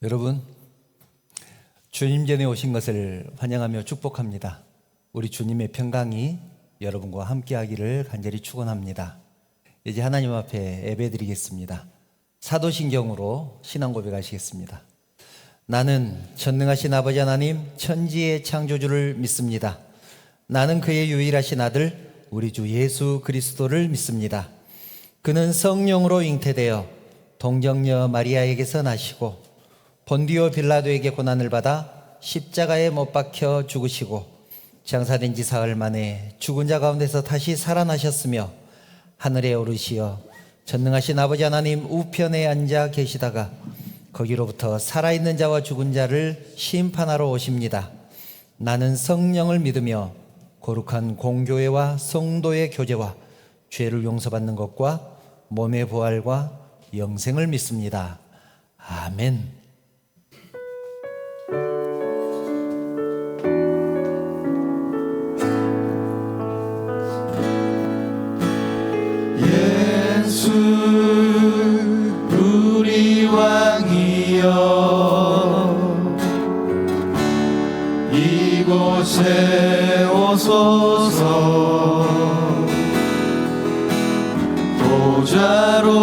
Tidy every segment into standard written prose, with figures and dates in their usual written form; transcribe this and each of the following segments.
여러분, 주님 전에 오신 것을 환영하며 축복합니다. 우리 주님의 평강이 여러분과 함께하기를 간절히 축원합니다. 이제 하나님 앞에 예배드리겠습니다. 사도신경으로 신앙 고백하시겠습니다. 나는 전능하신 아버지 하나님 천지의 창조주를 믿습니다. 나는 그의 유일하신 아들 우리 주 예수 그리스도를 믿습니다. 그는 성령으로 잉태되어 동정녀 마리아에게서 나시고 본디오 빌라도에게 고난을 받아 십자가에 못 박혀 죽으시고 장사된 지 사흘 만에 죽은 자 가운데서 다시 살아나셨으며 하늘에 오르시어 전능하신 아버지 하나님 우편에 앉아 계시다가 거기로부터 살아있는 자와 죽은 자를 심판하러 오십니다. 나는 성령을 믿으며 거룩한 공교회와 성도의 교제와 죄를 용서받는 것과 몸의 부활과 영생을 믿습니다. 아멘. 예수 우리 왕이여 이곳에 오소서 보좌로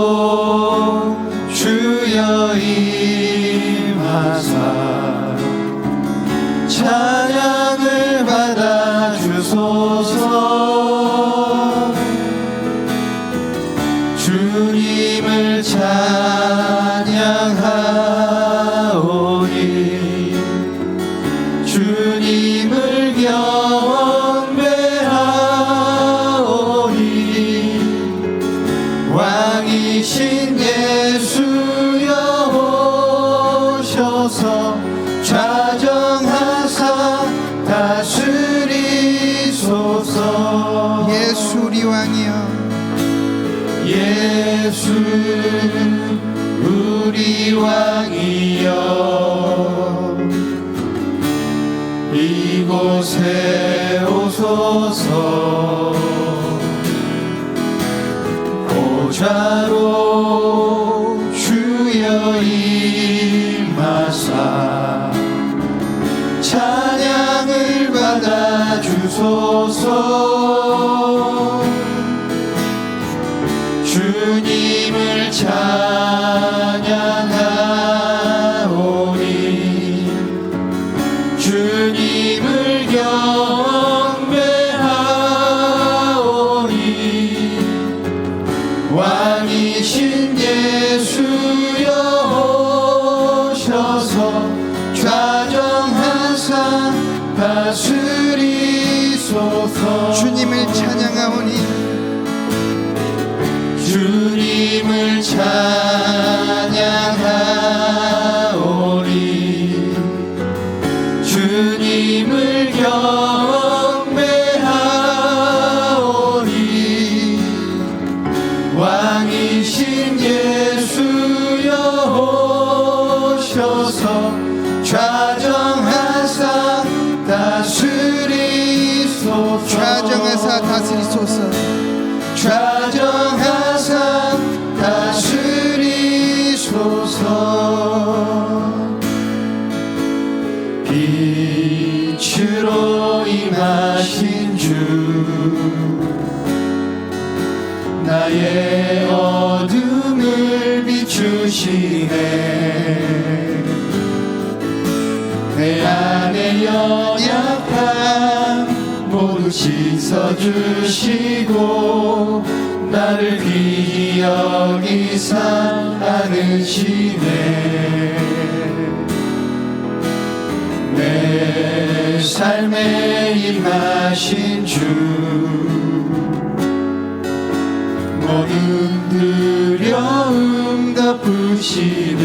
주여 임하사 찬양을 받아 주소서 주님을 찬양하오니 주님을 경배하오니 왕이신 예수여 오셔서 좌정하사 다스리소서. 예수 우리 왕이여 예수 우리 왕이여 이곳에 오소서 보좌로 주여 임하사 찬양을 받아 주소서. 주님을 찬양하오니 주님을 경배하오니 왕이신 예수여 오셔서 좌정하사 다스리소서. 주님을 찬양하오니 주님을 찬양하오니 주님을 경배하오니 왕이신 예수여 오셔서 좌정하사 다스리소서. 좌정하사 다스리소서. 좌정하사 다스리소서. 빛으로 임하신 주 나의 어둠을 비추시네. 내 안에 연약함 모두 씻어주시고 나를 귀히 여기사 안으시네. 내 삶에 임하신 주 모든 두려움 덮으시네.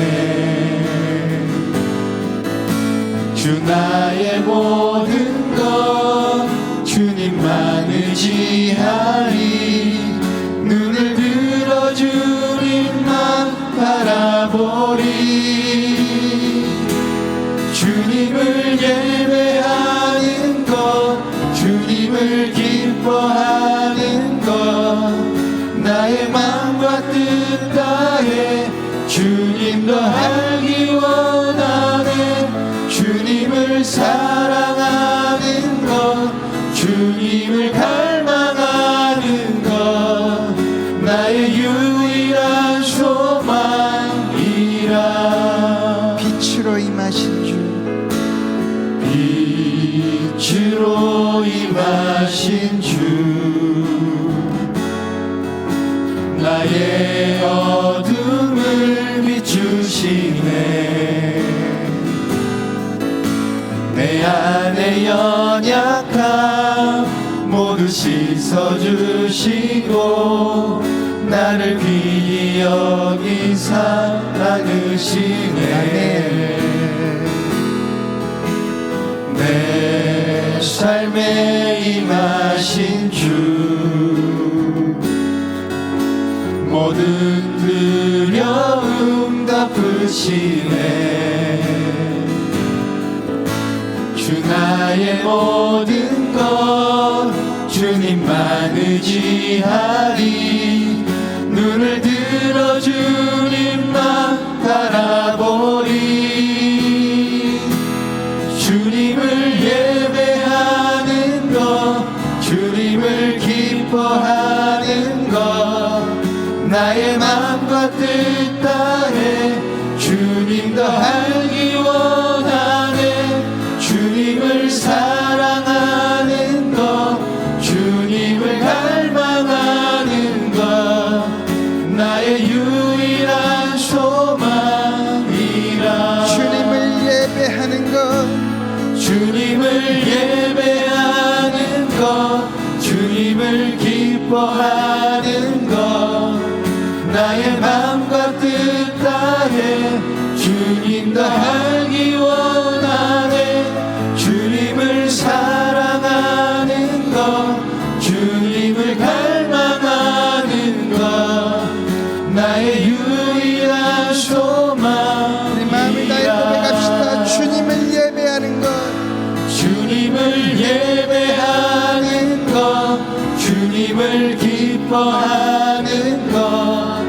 주 나의 모든 것 주님만 의지하리. 눈을 들어 주님만 바라보리. 주님을 예배하는 것 주님을 기뻐하는 것 나의 마음과 뜻 다해 주님 더 알기 원하니 주님을 사랑하는 것 주님을 갈망하는 것 나의 유일한 소망이라 빛으로 임하신 주 빛으로 임하신 주 나의 어둠을 비추시네 내 안의 연약함 모두 씻어주시고 나를 귀히 여기 사랑으시네 내 삶에 임하신 주 모든 두려움 덮으시네 주 나의 모든 것 주님만 의지하리 눈을 들어 주님만 바라보리 주님을 예배하는 것 주님을 기뻐하는 것 나의 마음과 뜻 다해 주님 더 알기 원하네 주님을 사랑하는 것 주님을 갈망하는 것 나의 유일한 소망이라 주님을 예배하는 것 주님을 예배하는 것 주님을 기뻐하는 것 나의 마음과 뜻 다해 주님 더 알기 원하네 주님을 사랑하는 것 주님을 갈망하는 것 나의 유일한 소망이라 우리 마음을 다해 고백합시다. 주님을 예배하는 것 주님을 예배하는 것 주님을 기뻐하는 것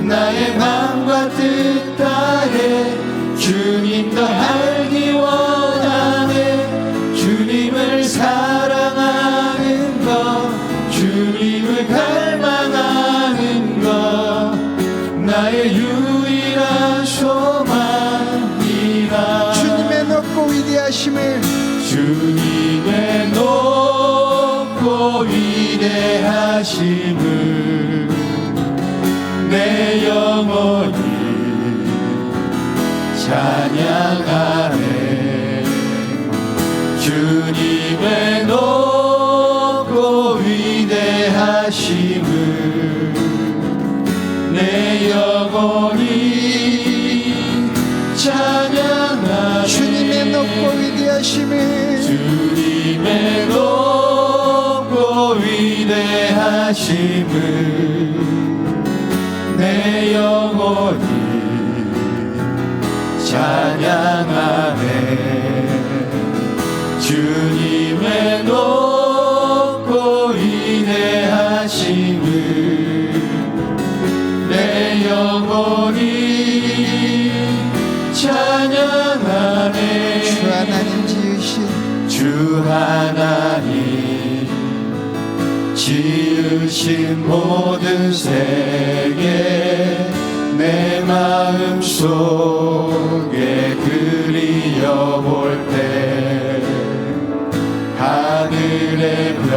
나의 마음과 뜻 다해 주님 더 알기 원하네 주님을 사랑하는 것 주님을 갈망하는 것 나의 유일한 소망이라 주님의 높고 위대하심을 주님의 높고 위대하심을 내 영혼이 찬양하네 주님의 높고 위대하심을 내 영혼이 찬양하네 주님의 높고 위대하심을 주님의 높고 위대하심을 내 영혼이 찬양하네 주님의 높고 위대하심을 내 영혼이 찬양하네 주 하나님 지으신 주 하나님 지으신 모든 세계 내 마음 속에 그리워볼 때 하늘의 별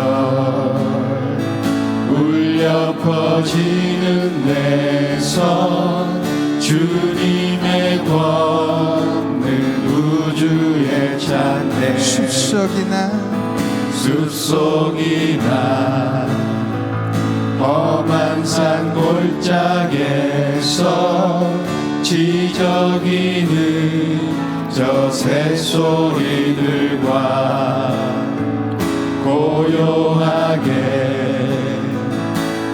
울려 퍼지는 내 손 주님의 권능 우주에 찬네 숲속이나 험한 산 골짜기에서 지저귀는 저 새소리들과 고요하게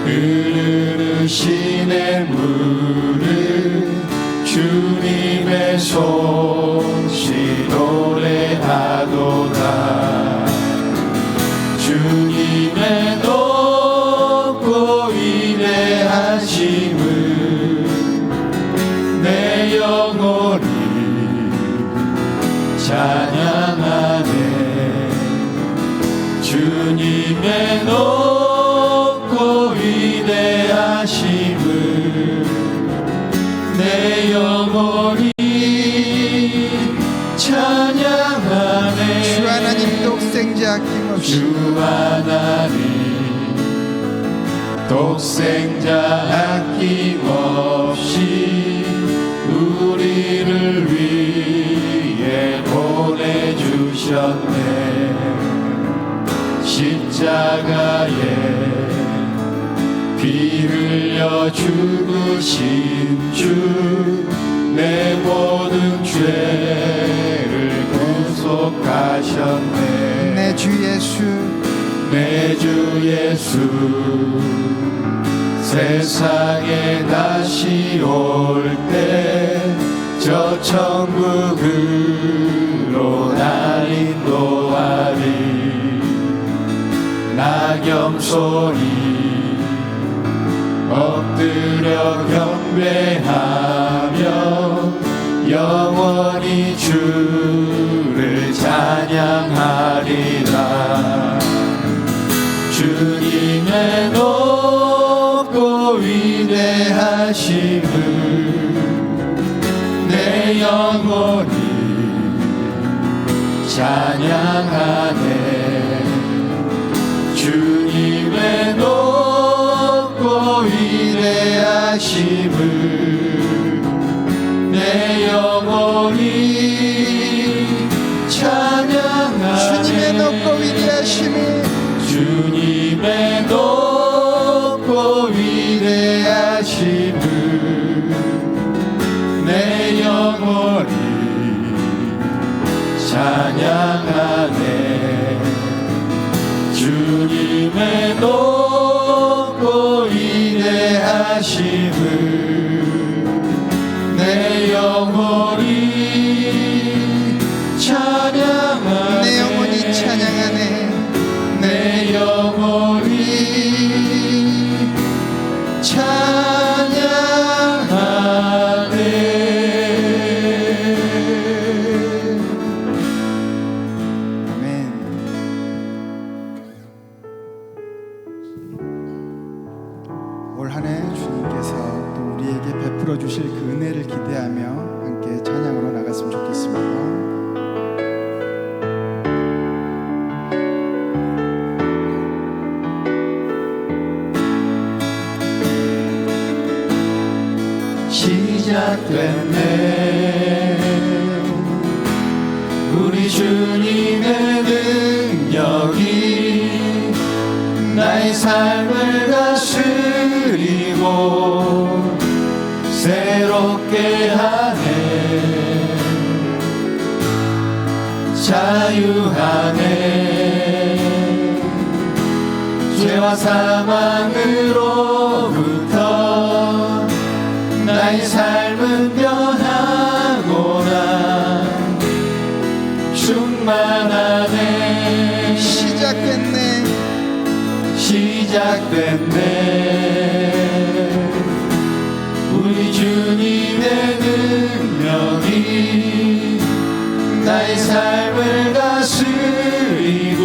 흐르는 시냇물을 주님의 솜씨 노래하도다 주님의 높고 위대하심을 내 영혼이 찬양하네 주님의 높고 위대하심을 내 영혼이 찬양하네. 주 하나님 독생자 아낌없이 주 하나님 독생자 아낌없이 우리를 위해 보내주셨네. 십자가에 피 흘려 죽으신 주 내 모든 죄를 구속하셨네. 내 주 예수 내 주 예수 세상에 다시 올 때 저 천국으로 날 인도하리. 낙엽 소리 엎드려 경배하며 영원히 주를 찬양하리라. 주님의 높고 위대하심을 내 영혼이 찬양하네. 주님의 높고 위대하심을 내 영혼이 찬양하네. 주님의 높고 위대하심을 주님의 높고 위대하심을 내 영혼이 찬양하네. 주님의 높고 위대하심을 내 영혼이 찬양하네. 내 영혼이 찬양하네. 내 영혼이 찬양하네. 아멘. 올 한 해 주님께서 또 우리에게 베풀어 주실 그 은혜를 기대하며 함께 찬양으로 나갔으면 좋겠습니다. 시작됐네. 우리 주님의 능력이 나의 삶을 다스리고 새롭게 하네. 자유하네. 죄와 사망으로부터 나의 삶은 변하고나 충만하네. 시작됐네. 시작됐네. 우리 주님의 능력이 나의 삶을 다스리고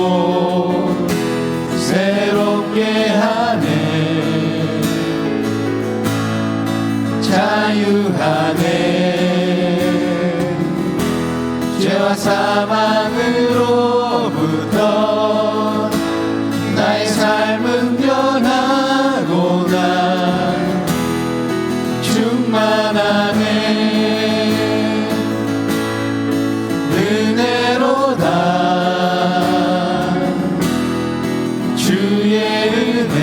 새롭게 하네. 자유하네. 죄와 사망으로부터 나의 삶은 변하고나 충만하네. 은혜로다. 주의 은혜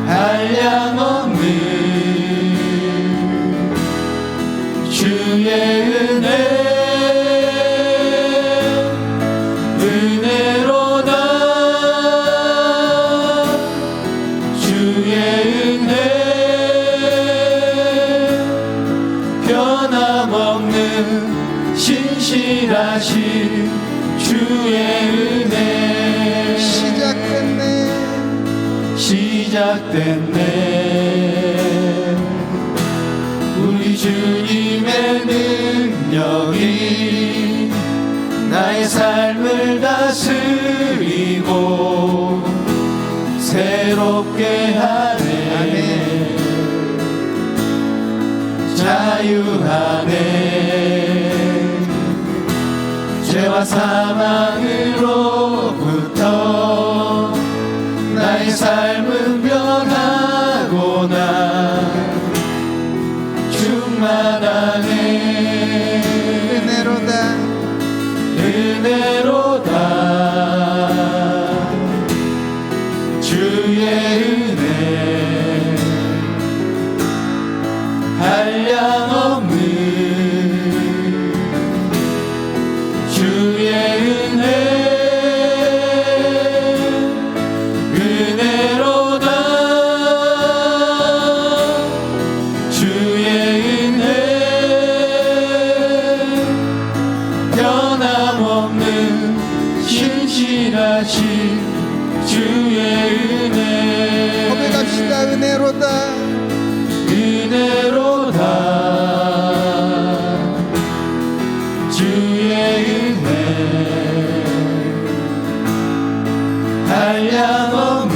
한량없는 주의 은혜. 은혜로다. 주의 은혜 변함없는 신실하신 주의 은혜. 시작됐네. 시작됐네. 우리 주님의 능력이 나의 삶을 다스리고 자유하네. 죄와 사망으로부터 나의 삶은 변하고나 충만하네. 은혜로다 은혜로다 주의 은혜 한량없는 주의 은혜 은혜로다 주의 은혜 변함없는 신실하신 주의 은혜 고백합시다. 은혜로다 은혜로다 주의 은혜 한량없는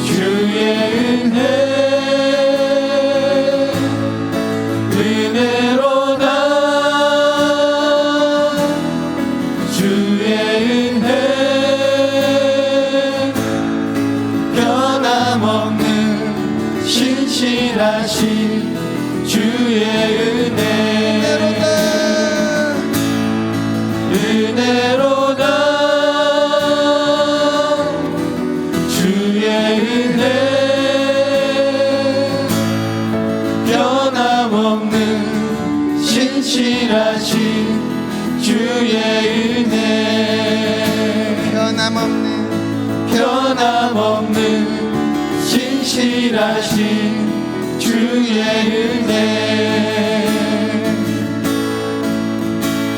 주의 은혜 은혜로다 주의 은혜 변함없는 신실하신 주의 은혜 은혜로다 주의 은혜 변함없는 신실하신 주의 은혜 변함없는 신실하신 주의 은혜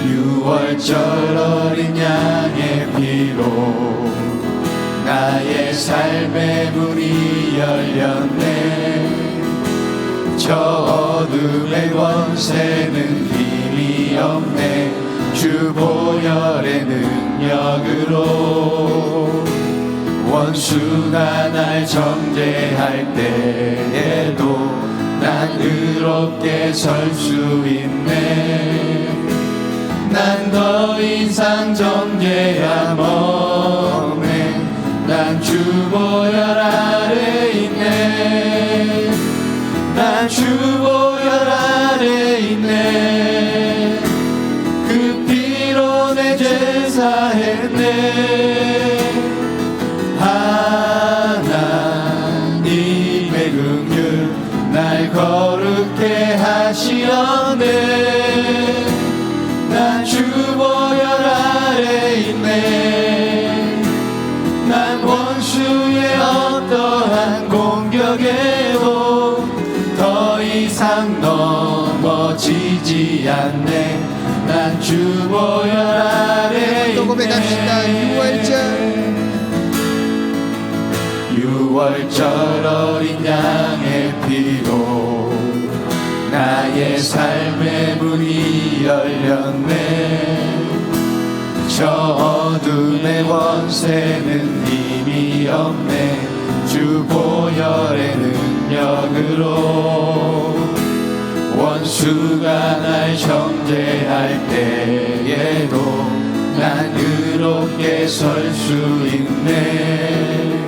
유월절 어린 양의 피로 나의 삶의 문이 열렸네. 저 어둠의 권세는 힘이 없네. 주 보혈의 능력으로 원수가 날 정죄할 때에도 난 의롭게 설 수 있네. 난 더 이상 정죄함 없네. 난 주 보혈 아래 있네. 난 주 보혈 아래 있네. 그 피로 내 죄 사했네. 하나님의 긍휼 날 거룩해 하시었네. 난 주 보혈 아래 있네. 난 원수의 어떠한 공격에도 더 이상 넘어지지 않네. 난 주 보혈 아래 있네. 또 고백합시다. 유월절 어린 양의 피로 나의 삶의 문이 열렸네. 저 어둠의 원세는 힘이 없네. 주 보혈의 능력으로 원수가 날 정죄할 때에도 난 의롭게 설 수 있네.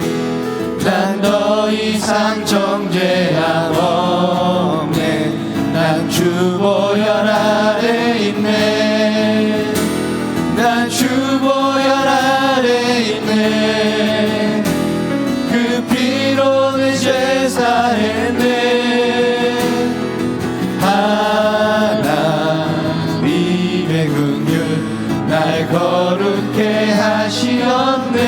난 더 이상 정죄함 없네. 난 주 보혈 아래 있네. 난 주 보혈 아래 있네. 그 피로 내 죄 사했네. 하나님의 긍휼 날 거룩해 하시었네.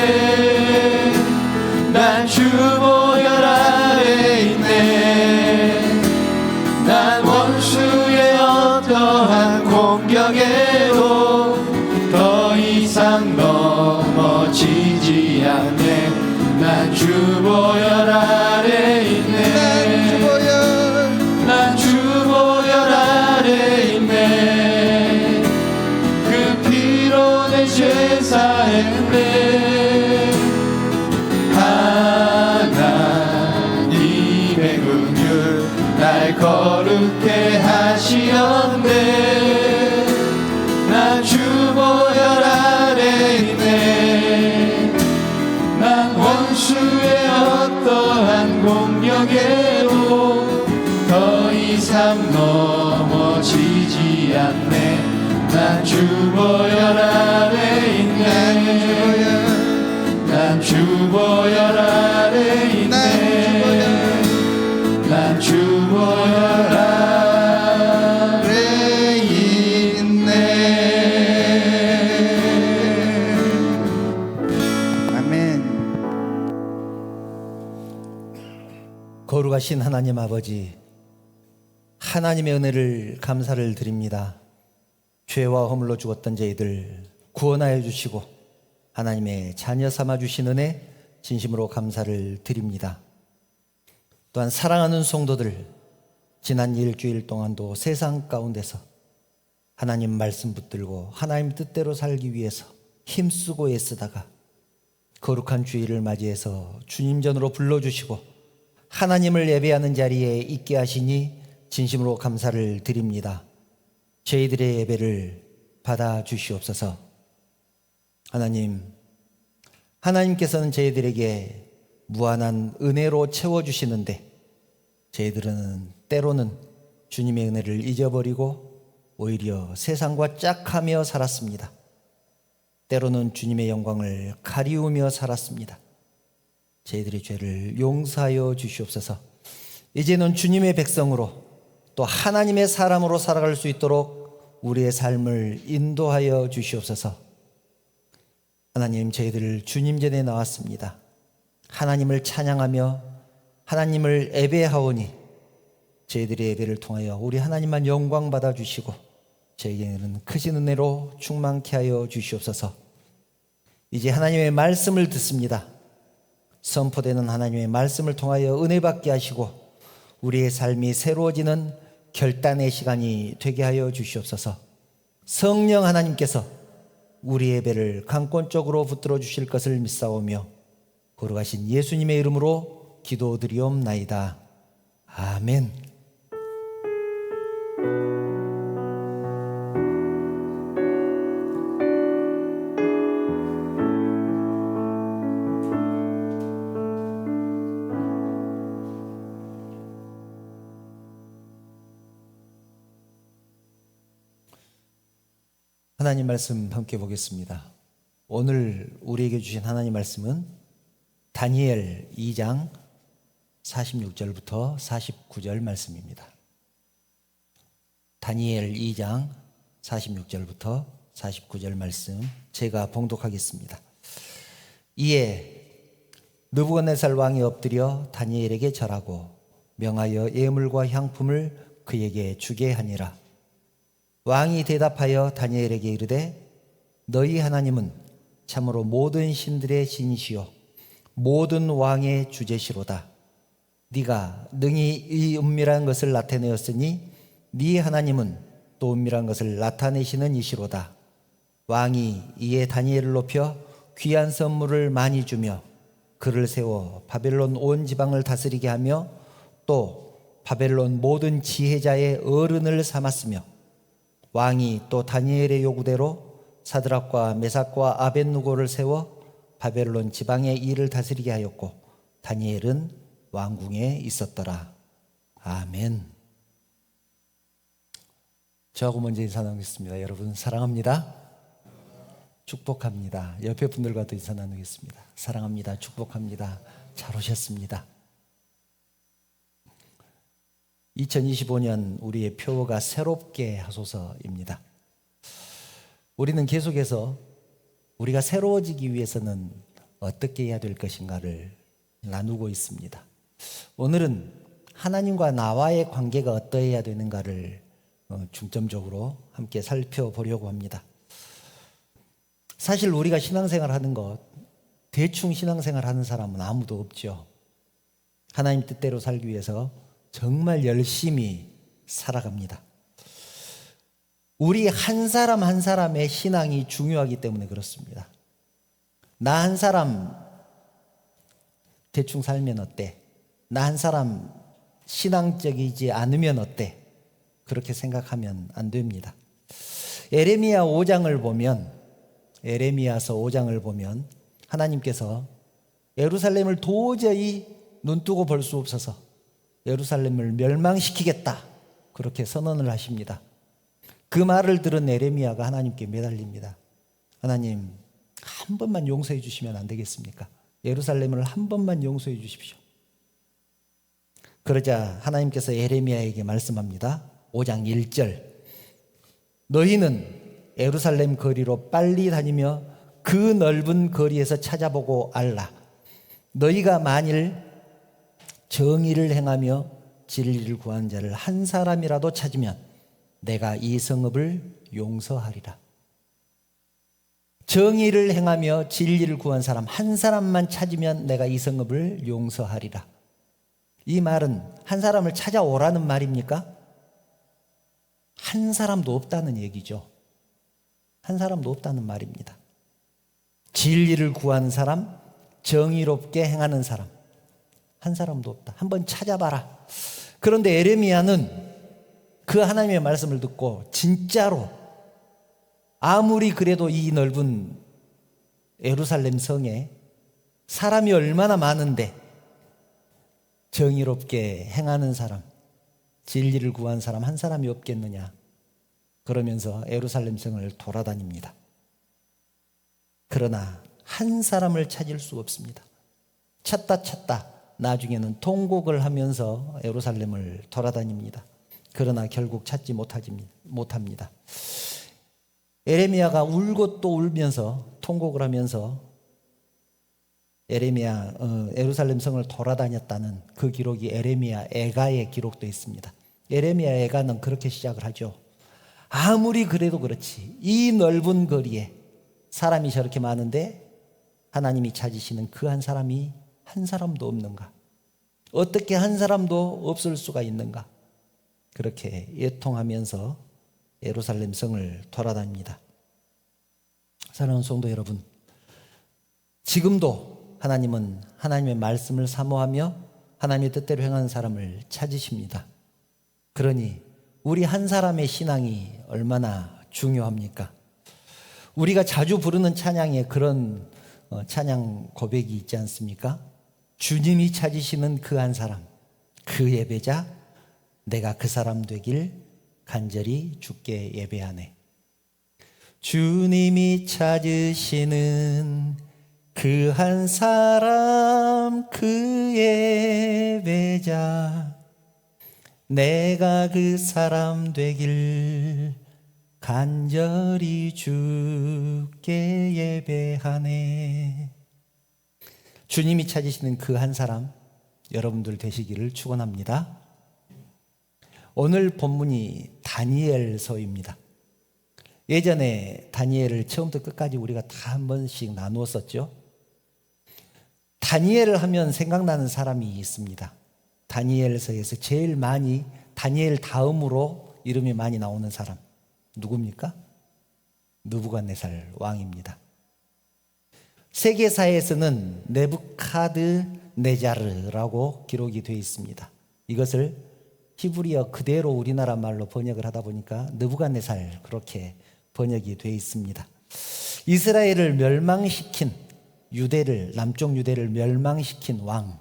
난 주 보혈 아래 있네. 난 원수의 어떠한 공격에도 더 이상 넘어지지 않네. 난 주 보혈 아래 있네. 난 주 보혈 아래 있네. 그 피로 내 죄 사했네. 거룩해 하시었네. 난 주 보혈 아래 있네. 난 원수의 어떠한 공격에도 더 이상 넘어지지 않네. 난 주 보혈 아래 있네. 난 주 보혈 아래 있네. 난 주 보혈 아래 있네. 아멘. 거룩하신 하나님 아버지, 하나님의 은혜를 감사를 드립니다. 죄와 허물로 죽었던 저희들 구원하여 주시고 하나님의 자녀 삼아 주신 은혜 진심으로 감사를 드립니다. 또한 사랑하는 성도들, 지난 일주일 동안도 세상 가운데서 하나님 말씀 붙들고 하나님 뜻대로 살기 위해서 힘쓰고 애쓰다가 거룩한 주일을 맞이해서 주님 전으로 불러주시고 하나님을 예배하는 자리에 있게 하시니 진심으로 감사를 드립니다. 저희들의 예배를 받아 주시옵소서. 하나님께서는 저희들에게 무한한 은혜로 채워주시는데 저희들은 때로는 주님의 은혜를 잊어버리고 오히려 세상과 짝하며 살았습니다. 때로는 주님의 영광을 가리우며 살았습니다. 저희들의 죄를 용서하여 주시옵소서. 이제는 주님의 백성으로 또 하나님의 사람으로 살아갈 수 있도록 우리의 삶을 인도하여 주시옵소서. 하나님, 저희들 주님 전에 나왔습니다. 하나님을 찬양하며 하나님을 예배하오니 저희들의 예배를 통하여 우리 하나님만 영광 받아 주시고 저희에게는 크신 은혜로 충만케 하여 주시옵소서. 이제 하나님의 말씀을 듣습니다. 선포되는 하나님의 말씀을 통하여 은혜 받게 하시고 우리의 삶이 새로워지는 결단의 시간이 되게 하여 주시옵소서. 성령 하나님께서 우리 예배를 강권적으로 붙들어 주실 것을 믿사오며 거룩하신 예수님의 이름으로 기도드리옵나이다. 아멘. 하나님 말씀 함께 보겠습니다. 오늘 우리에게 주신 하나님 말씀은 다니엘 2장 46절부터 49절 말씀입니다. 다니엘 2장 46절부터 49절 말씀 제가 봉독하겠습니다. 이에 느부갓네살 왕이 엎드려 다니엘에게 절하고 명하여 예물과 향품을 그에게 주게 하니라. 왕이 대답하여 다니엘에게 이르되 너희 하나님은 참으로 모든 신들의 신이시요 모든 왕의 주제시로다. 네가 능히 이 은밀한 것을 나타내었으니 네 하나님은 또 은밀한 것을 나타내시는 이시로다. 왕이 이에 다니엘을 높여 귀한 선물을 많이 주며 그를 세워 바벨론 온 지방을 다스리게 하며 또 바벨론 모든 지혜자의 어른을 삼았으며 왕이 또 다니엘의 요구대로 사드락과 메삭과 아벳누고를 세워 바벨론 지방의 일을 다스리게 하였고 다니엘은 왕궁에 있었더라. 아멘. 저하고 먼저 인사 나누겠습니다. 여러분 사랑합니다. 축복합니다. 옆에 분들과도 인사 나누겠습니다. 사랑합니다. 축복합니다. 잘 오셨습니다. 2025년 우리의 표어가 새롭게 하소서입니다. 우리는 계속해서 우리가 새로워지기 위해서는 어떻게 해야 될 것인가를 나누고 있습니다. 오늘은 하나님과 나와의 관계가 어떠해야 되는가를 중점적으로 함께 살펴보려고 합니다. 사실 우리가 신앙생활 하는 것, 대충 신앙생활 하는 사람은 아무도 없죠. 하나님 뜻대로 살기 위해서 정말 열심히 살아갑니다. 우리 한 사람 한 사람의 신앙이 중요하기 때문에 그렇습니다. 나 한 사람 대충 살면 어때? 나 한 사람 신앙적이지 않으면 어때? 그렇게 생각하면 안 됩니다. 에레미야 5장을 보면, 에레미야서 5장을 보면 하나님께서 예루살렘을 도저히 눈뜨고 볼 수 없어서 예루살렘을 멸망시키겠다, 그렇게 선언을 하십니다. 그 말을 들은 에레미야가 하나님께 매달립니다. 하나님, 한 번만 용서해 주시면 안 되겠습니까? 예루살렘을 한 번만 용서해 주십시오. 그러자 하나님께서 에레미야에게 말씀합니다. 5장 1절, 너희는 예루살렘 거리로 빨리 다니며 그 넓은 거리에서 찾아보고 알라. 너희가 만일 정의를 행하며 진리를 구한 자를 한 사람이라도 찾으면 내가 이 성읍을 용서하리라. 정의를 행하며 진리를 구한 사람 한 사람만 찾으면 내가 이 성읍을 용서하리라. 이 말은 한 사람을 찾아오라는 말입니까? 한 사람도 없다는 얘기죠. 한 사람도 없다는 말입니다. 진리를 구하는 사람, 정의롭게 행하는 사람, 한 사람도 없다. 한번 찾아봐라. 그런데 에레미야는 그 하나님의 말씀을 듣고 진짜로 아무리 그래도 이 넓은 예루살렘 성에 사람이 얼마나 많은데 정의롭게 행하는 사람, 진리를 구한 사람 한 사람이 없겠느냐, 그러면서 예루살렘 성을 돌아다닙니다. 그러나 한 사람을 찾을 수 없습니다. 찾다 나중에는 통곡을 하면서 예루살렘을 돌아다닙니다. 그러나 결국 찾지 못합니다. 에레미야가 울고 또 울면서 통곡을 하면서 예루살렘 성을 돌아다녔다는 그 기록이 에레미야 애가에 기록되어 있습니다. 에레미야 애가는 그렇게 시작을 하죠. 아무리 그래도 그렇지, 이 넓은 거리에 사람이 저렇게 많은데 하나님이 찾으시는 그 한 사람이 한 사람도 없는가? 어떻게 한 사람도 없을 수가 있는가? 그렇게 애통하면서 예루살렘 성을 돌아다닙니다. 사랑하는 성도 여러분, 지금도 하나님은 하나님의 말씀을 사모하며 하나님의 뜻대로 행하는 사람을 찾으십니다. 그러니 우리 한 사람의 신앙이 얼마나 중요합니까? 우리가 자주 부르는 찬양에 그런 찬양 고백이 있지 않습니까? 주님이 찾으시는 그 한 사람, 그 예배자, 내가 그 사람 되길 간절히 주께 예배하네. 주님이 찾으시는 그 한 사람, 그 예배자, 내가 그 사람 되길 간절히 주께 예배하네. 주님이 찾으시는 그 한 사람, 여러분들 되시기를 축원합니다. 오늘 본문이 다니엘서입니다. 예전에 다니엘을 처음부터 끝까지 우리가 다 한 번씩 나누었었죠. 다니엘을 하면 생각나는 사람이 있습니다. 다니엘서에서 제일 많이 다니엘 다음으로 이름이 많이 나오는 사람 누굽니까? 느부갓네살 왕입니다. 세계사에서는 네부카드네자르라고 기록이 되어 있습니다. 이것을 히브리어 그대로 우리나라 말로 번역을 하다 보니까 느부갓네살, 그렇게 번역이 되어 있습니다. 이스라엘을 멸망시킨 유대를, 남쪽 유대를 멸망시킨 왕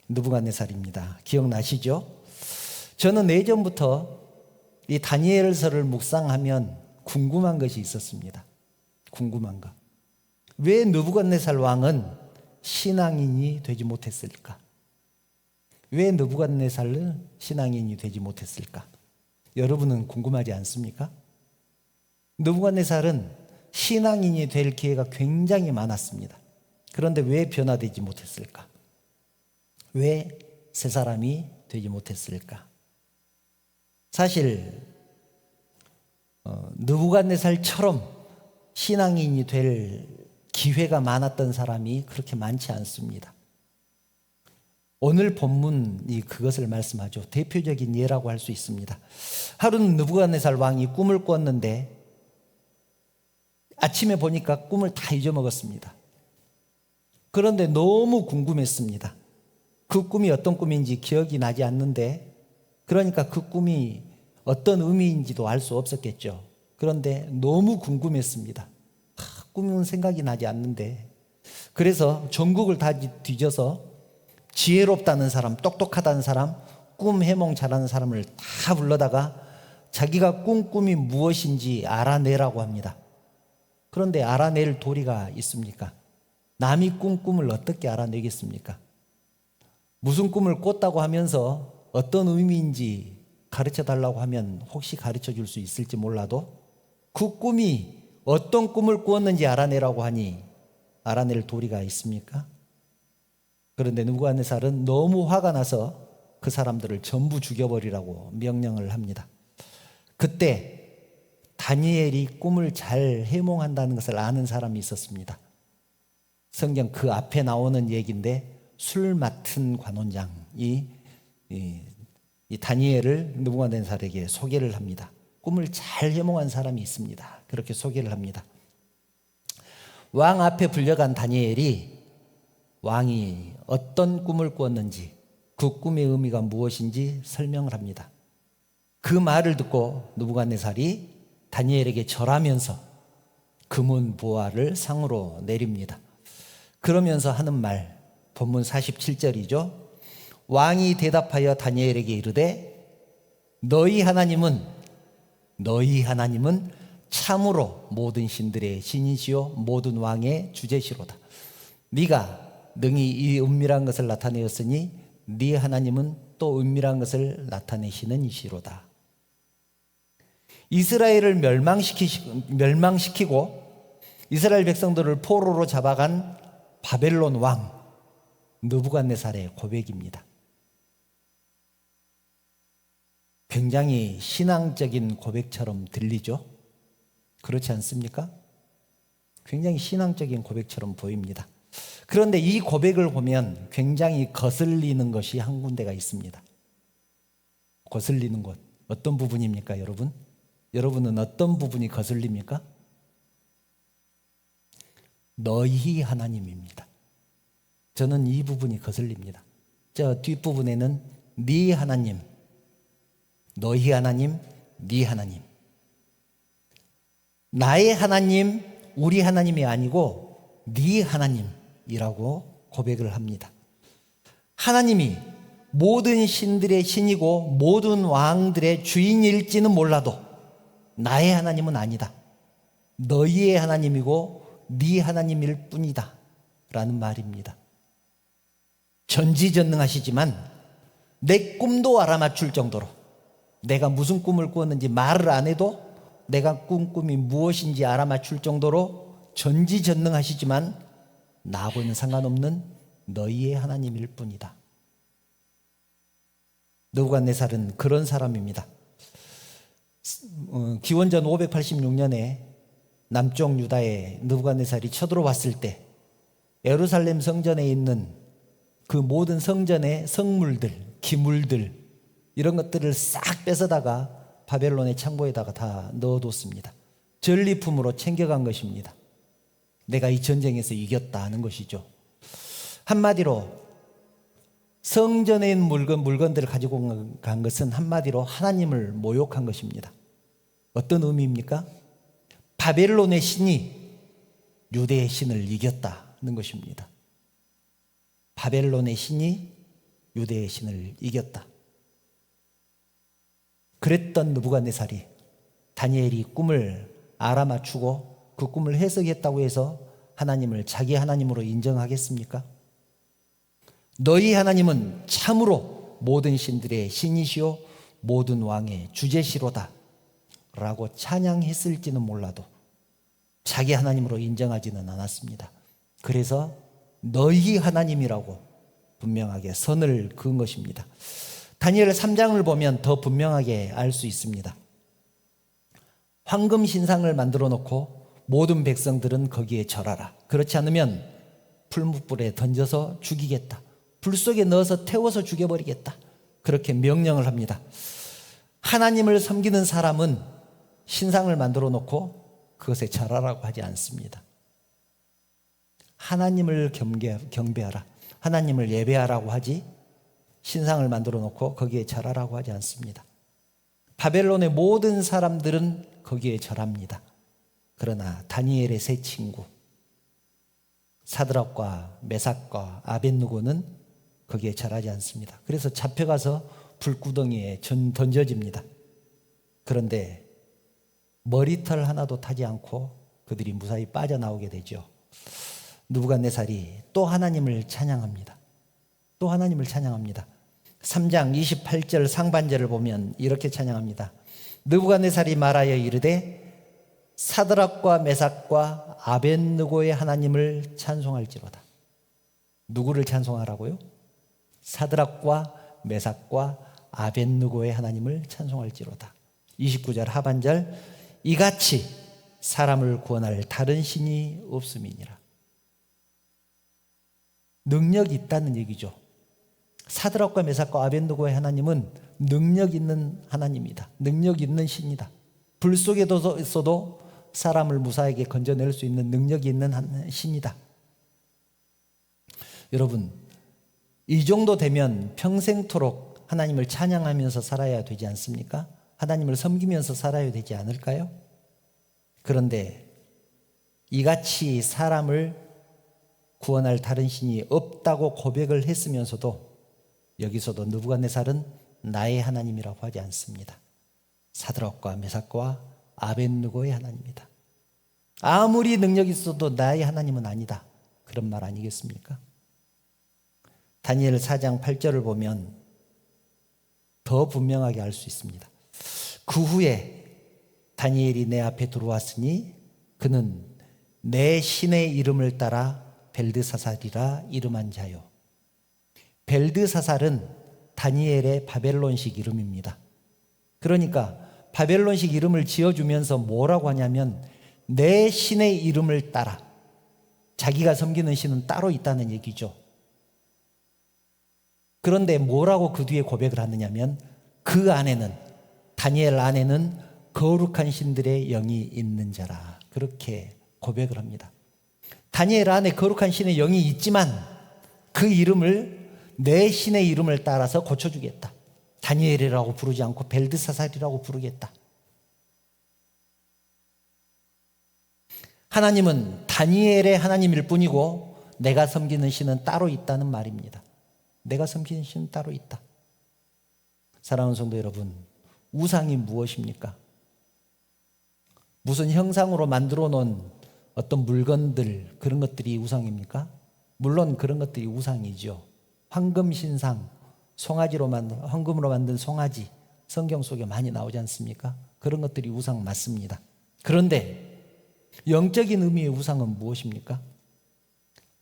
느부갓네살입니다. 기억나시죠? 저는 예전부터 이 다니엘서를 묵상하면 궁금한 것이 있었습니다. 궁금한 것. 왜 느부갓네살 왕은 신앙인이 되지 못했을까? 왜 느부갓네살은 신앙인이 되지 못했을까? 여러분은 궁금하지 않습니까? 느부갓네살은 신앙인이 될 기회가 굉장히 많았습니다. 그런데 왜 변화되지 못했을까? 왜 새 사람이 되지 못했을까? 사실 느부갓네살처럼 신앙인이 될 기회가 많았던 사람이 그렇게 많지 않습니다. 오늘 본문이 그것을 말씀하죠. 대표적인 예라고 할 수 있습니다. 하루는 느부갓네살 왕이 꿈을 꿨는데 아침에 보니까 꿈을 다 잊어먹었습니다. 그런데 너무 궁금했습니다. 그 꿈이 어떤 꿈인지 기억이 나지 않는데, 그러니까 그 꿈이 어떤 의미인지도 알 수 없었겠죠. 그런데 너무 궁금했습니다. 꿈은 생각이 나지 않는데. 그래서 전국을 다 뒤져서 지혜롭다는 사람, 똑똑하다는 사람, 꿈 해몽 잘하는 사람을 다 불러다가 자기가 꿈이 무엇인지 알아내라고 합니다. 그런데 알아낼 도리가 있습니까? 남이 꿈을 어떻게 알아내겠습니까? 무슨 꿈을 꿨다고 하면서 어떤 의미인지 가르쳐 달라고 하면 혹시 가르쳐 줄 수 있을지 몰라도 그 꿈이 어떤 꿈을 꾸었는지 알아내라고 하니 알아낼 도리가 있습니까? 그런데 느부갓네살은 너무 화가 나서 그 사람들을 전부 죽여버리라고 명령을 합니다. 그때 다니엘이 꿈을 잘 해몽한다는 것을 아는 사람이 있었습니다. 성경 그 앞에 나오는 얘기인데, 술 맡은 관원장이 이 다니엘을 느부갓네살에게 소개를 합니다. 꿈을 잘 해몽한 사람이 있습니다. 그렇게 소개를 합니다. 왕 앞에 불려간 다니엘이 왕이 어떤 꿈을 꾸었는지, 그 꿈의 의미가 무엇인지 설명을 합니다. 그 말을 듣고 느부갓네살이 다니엘에게 절하면서 금은 보화를 상으로 내립니다. 그러면서 하는 말, 본문 47절이죠. 왕이 대답하여 다니엘에게 이르되 너희 하나님은 참으로 모든 신들의 신이시요 모든 왕의 주제시로다. 네가 능히 이 은밀한 것을 나타내었으니 네 하나님은 또 은밀한 것을 나타내시는 이시로다. 이스라엘을 멸망시키고 이스라엘 백성들을 포로로 잡아간 바벨론 왕 느부갓네살의 고백입니다. 굉장히 신앙적인 고백처럼 들리죠? 그렇지 않습니까? 굉장히 신앙적인 고백처럼 보입니다. 그런데 이 고백을 보면 굉장히 거슬리는 것이 한 군데가 있습니다. 거슬리는 곳, 어떤 부분입니까, 여러분? 여러분은 어떤 부분이 거슬립니까? 너희 하나님입니다. 저는 이 부분이 거슬립니다. 저 뒷부분에는 네 하나님, 너희 하나님, 네 하나님. 나의 하나님, 우리 하나님이 아니고 네 하나님이라고 고백을 합니다. 하나님이 모든 신들의 신이고 모든 왕들의 주인일지는 몰라도 나의 하나님은 아니다. 너희의 하나님이고 네 하나님일 뿐이다 라는 말입니다. 전지전능하시지만 내 꿈도 알아맞출 정도로, 내가 무슨 꿈을 꾸었는지 말을 안 해도 내가 꾼 꿈이 무엇인지 알아맞출 정도로 전지전능하시지만 나하고는 상관없는 너희의 하나님일 뿐이다. 느부갓네살은 그런 사람입니다. 기원전 586년에 남쪽 유다에 느부갓네살이 쳐들어왔을 때 예루살렘 성전에 있는 그 모든 성전의 성물들, 기물들 이런 것들을 싹 뺏어다가 바벨론의 창고에다가 다 넣어뒀습니다. 전리품으로 챙겨간 것입니다. 내가 이 전쟁에서 이겼다 하는 것이죠. 한마디로 성전에 있는 물건들을 가지고 간 것은 한마디로 하나님을 모욕한 것입니다. 어떤 의미입니까? 바벨론의 신이 유대의 신을 이겼다는 것입니다. 바벨론의 신이 유대의 신을 이겼다. 그랬던 느부갓네살이 다니엘이 꿈을 알아맞추고 그 꿈을 해석했다고 해서 하나님을 자기 하나님으로 인정하겠습니까? 너희 하나님은 참으로 모든 신들의 신이시요 모든 왕의 주제시로다 라고 찬양했을지는 몰라도 자기 하나님으로 인정하지는 않았습니다. 그래서 너희 하나님이라고 분명하게 선을 그은 것입니다. 다니엘 3장을 보면 더 분명하게 알 수 있습니다. 황금 신상을 만들어 놓고 모든 백성들은 거기에 절하라. 그렇지 않으면 풀무불에 던져서 죽이겠다. 불 속에 넣어서 태워서 죽여버리겠다. 그렇게 명령을 합니다. 하나님을 섬기는 사람은 신상을 만들어 놓고 그것에 절하라고 하지 않습니다. 하나님을 경배하라, 하나님을 예배하라고 하지 신상을 만들어 놓고 거기에 절하라고 하지 않습니다. 바벨론의 모든 사람들은 거기에 절합니다. 그러나 다니엘의 세 친구 사드락과 메삭과 아벳느고는 거기에 절하지 않습니다. 그래서 잡혀가서 불구덩이에 던져집니다. 그런데 머리털 하나도 타지 않고 그들이 무사히 빠져나오게 되죠. 느부갓네살이 또 하나님을 찬양합니다. 또 하나님을 찬양합니다. 3장 28절 상반절을 보면 이렇게 찬양합니다. 느부갓네살이 말하여 이르되 사드락과 메삭과 아벳느고의 하나님을 찬송할지로다. 누구를 찬송하라고요? 사드락과 메삭과 아벳느고의 하나님을 찬송할지로다. 29절 하반절 이같이 사람을 구원할 다른 신이 없음이니라. 능력이 있다는 얘기죠. 사드락과 메삭과 아벳느고의 하나님은 능력 있는 하나님이다. 능력 있는 신이다. 불 속에도 있어도 사람을 무사하게 건져낼 수 있는 능력이 있는 신이다. 여러분, 이 정도 되면 평생토록 하나님을 찬양하면서 살아야 되지 않습니까? 하나님을 섬기면서 살아야 되지 않을까요? 그런데 이같이 사람을 구원할 다른 신이 없다고 고백을 했으면서도 여기서도 느부갓네살은 나의 하나님이라고 하지 않습니다. 사드락과 메삭과 아벳느고의 하나님이다. 아무리 능력이 있어도 나의 하나님은 아니다. 그런 말 아니겠습니까? 다니엘 4장 8절을 보면 더 분명하게 알 수 있습니다. 그 후에 다니엘이 내 앞에 들어왔으니 그는 내 신의 이름을 따라 벨드사살이라 이름한 자요. 벨드사살은 다니엘의 바벨론식 이름입니다. 그러니까 바벨론식 이름을 지어주면서 뭐라고 하냐면 내 신의 이름을 따라, 자기가 섬기는 신은 따로 있다는 얘기죠. 그런데 뭐라고 그 뒤에 고백을 하느냐면 그 안에는, 다니엘 안에는 거룩한 신들의 영이 있는 자라, 그렇게 고백을 합니다. 다니엘 안에 거룩한 신의 영이 있지만 그 이름을 내 신의 이름을 따라서 고쳐주겠다. 다니엘이라고 부르지 않고 벨드사살이라고 부르겠다. 하나님은 다니엘의 하나님일 뿐이고 내가 섬기는 신은 따로 있다는 말입니다. 내가 섬기는 신은 따로 있다. 사랑하는 성도 여러분, 우상이 무엇입니까? 무슨 형상으로 만들어 놓은 어떤 물건들, 그런 것들이 우상입니까? 물론 그런 것들이 우상이죠. 황금신상, 황금으로 만든 송아지, 성경 속에 많이 나오지 않습니까? 그런 것들이 우상 맞습니다. 그런데 영적인 의미의 우상은 무엇입니까?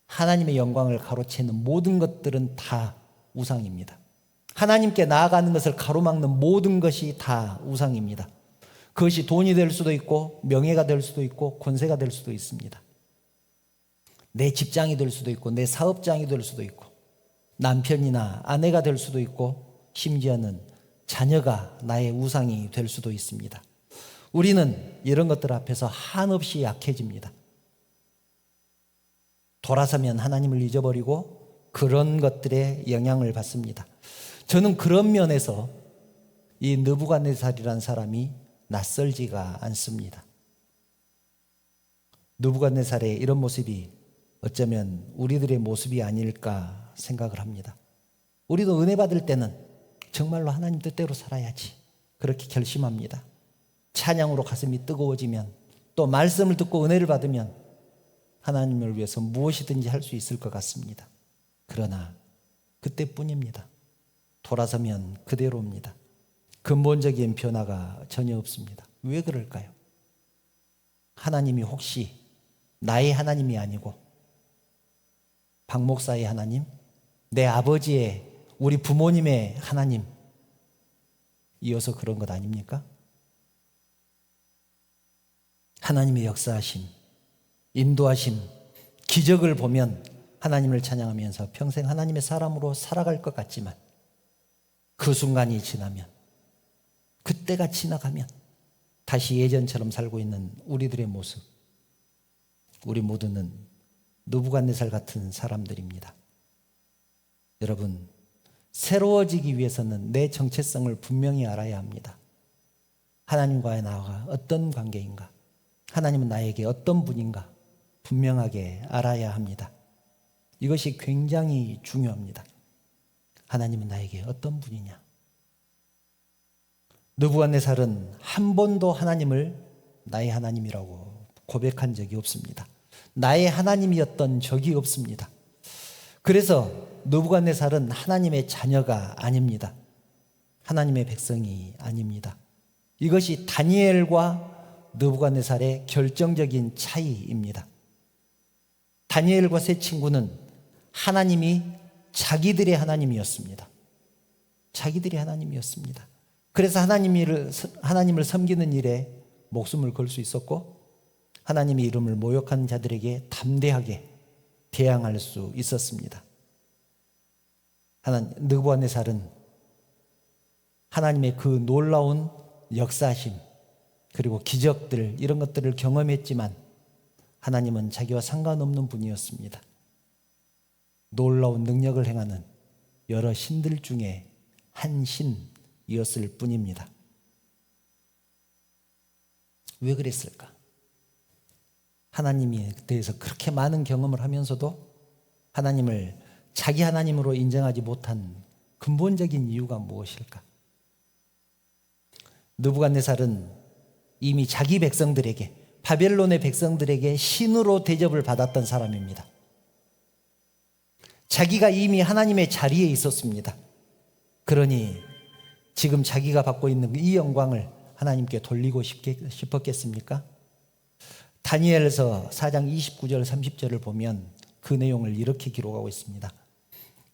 하나님의 영광을 가로채는 모든 것들은 다 우상입니다. 하나님께 나아가는 것을 가로막는 모든 것이 다 우상입니다. 그것이 돈이 될 수도 있고 명예가 될 수도 있고 권세가 될 수도 있습니다. 내 직장이 될 수도 있고 내 사업장이 될 수도 있고 남편이나 아내가 될 수도 있고 심지어는 자녀가 나의 우상이 될 수도 있습니다. 우리는 이런 것들 앞에서 한없이 약해집니다. 돌아서면 하나님을 잊어버리고 그런 것들에 영향을 받습니다. 저는 그런 면에서 이 느부갓네살이라는 사람이 낯설지가 않습니다. 느부갓네살의 이런 모습이 어쩌면 우리들의 모습이 아닐까 생각을 합니다. 우리도 은혜 받을 때는 정말로 하나님 뜻대로 살아야지, 그렇게 결심합니다. 찬양으로 가슴이 뜨거워지면, 또 말씀을 듣고 은혜를 받으면 하나님을 위해서 무엇이든지 할 수 있을 것 같습니다. 그러나 그때뿐입니다. 돌아서면 그대로입니다. 근본적인 변화가 전혀 없습니다. 왜 그럴까요? 하나님이 혹시 나의 하나님이 아니고 박 목사의 하나님, 내 아버지의, 우리 부모님의 하나님 이어서 그런 것 아닙니까? 하나님의 역사하심, 인도하심, 기적을 보면 하나님을 찬양하면서 평생 하나님의 사람으로 살아갈 것 같지만 그 순간이 지나면, 그때가 지나가면 다시 예전처럼 살고 있는 우리들의 모습, 우리 모두는 느부갓네살 같은 사람들입니다. 여러분, 새로워지기 위해서는 내 정체성을 분명히 알아야 합니다. 하나님과의 나와 어떤 관계인가? 하나님은 나에게 어떤 분인가? 분명하게 알아야 합니다. 이것이 굉장히 중요합니다. 하나님은 나에게 어떤 분이냐? 느부갓네살은 한 번도 하나님을 나의 하나님이라고 고백한 적이 없습니다. 나의 하나님이었던 적이 없습니다. 그래서 느부갓네살은 하나님의 자녀가 아닙니다. 하나님의 백성이 아닙니다. 이것이 다니엘과 느부갓네살의 결정적인 차이입니다. 다니엘과 세 친구는 하나님이 자기들의 하나님이었습니다. 자기들의 하나님이었습니다. 그래서 하나님을 섬기는 일에 목숨을 걸 수 있었고 하나님의 이름을 모욕하는 자들에게 담대하게 대항할 수 있었습니다. 느부갓네살은 하나님의 그 놀라운 역사심 그리고 기적들 이런 것들을 경험했지만 하나님은 자기와 상관없는 분이었습니다. 놀라운 능력을 행하는 여러 신들 중에 한 신이었을 뿐입니다. 왜 그랬을까? 하나님에 대해서 그렇게 많은 경험을 하면서도 하나님을 자기 하나님으로 인정하지 못한 근본적인 이유가 무엇일까? 느부갓네살은 이미 자기 백성들에게 바벨론의 백성들에게 신으로 대접을 받았던 사람입니다. 자기가 이미 하나님의 자리에 있었습니다. 그러니 지금 자기가 받고 있는 이 영광을 하나님께 돌리고 싶었겠습니까? 다니엘서 4장 29절 30절을 보면 그 내용을 이렇게 기록하고 있습니다.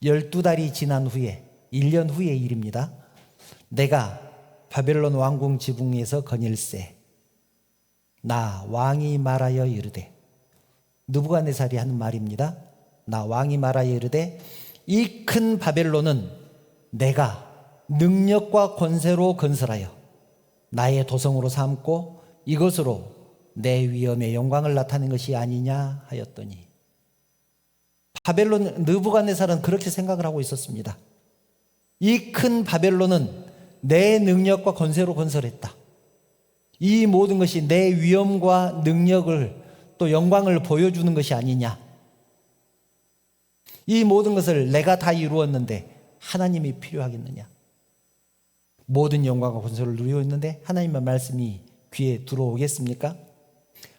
12달이 지난 후에 1년 후의 일입니다. 내가 바벨론 왕궁 지붕에서 거닐세 나 왕이 말하여 이르되 느부갓네살이 하는 말입니다. 나 왕이 말하여 이르되 이 큰 바벨론은 내가 능력과 권세로 건설하여 나의 도성으로 삼고 이것으로 내 위엄의 영광을 나타낸 것이 아니냐 하였더니 느부갓네살은 그렇게 생각을 하고 있었습니다. 이 큰 바벨론은 내 능력과 권세로 건설했다. 이 모든 것이 내 위엄과 능력을 또 영광을 보여주는 것이 아니냐. 이 모든 것을 내가 다 이루었는데 하나님이 필요하겠느냐. 모든 영광과 권세를 누리고 있는데 하나님의 말씀이 귀에 들어오겠습니까?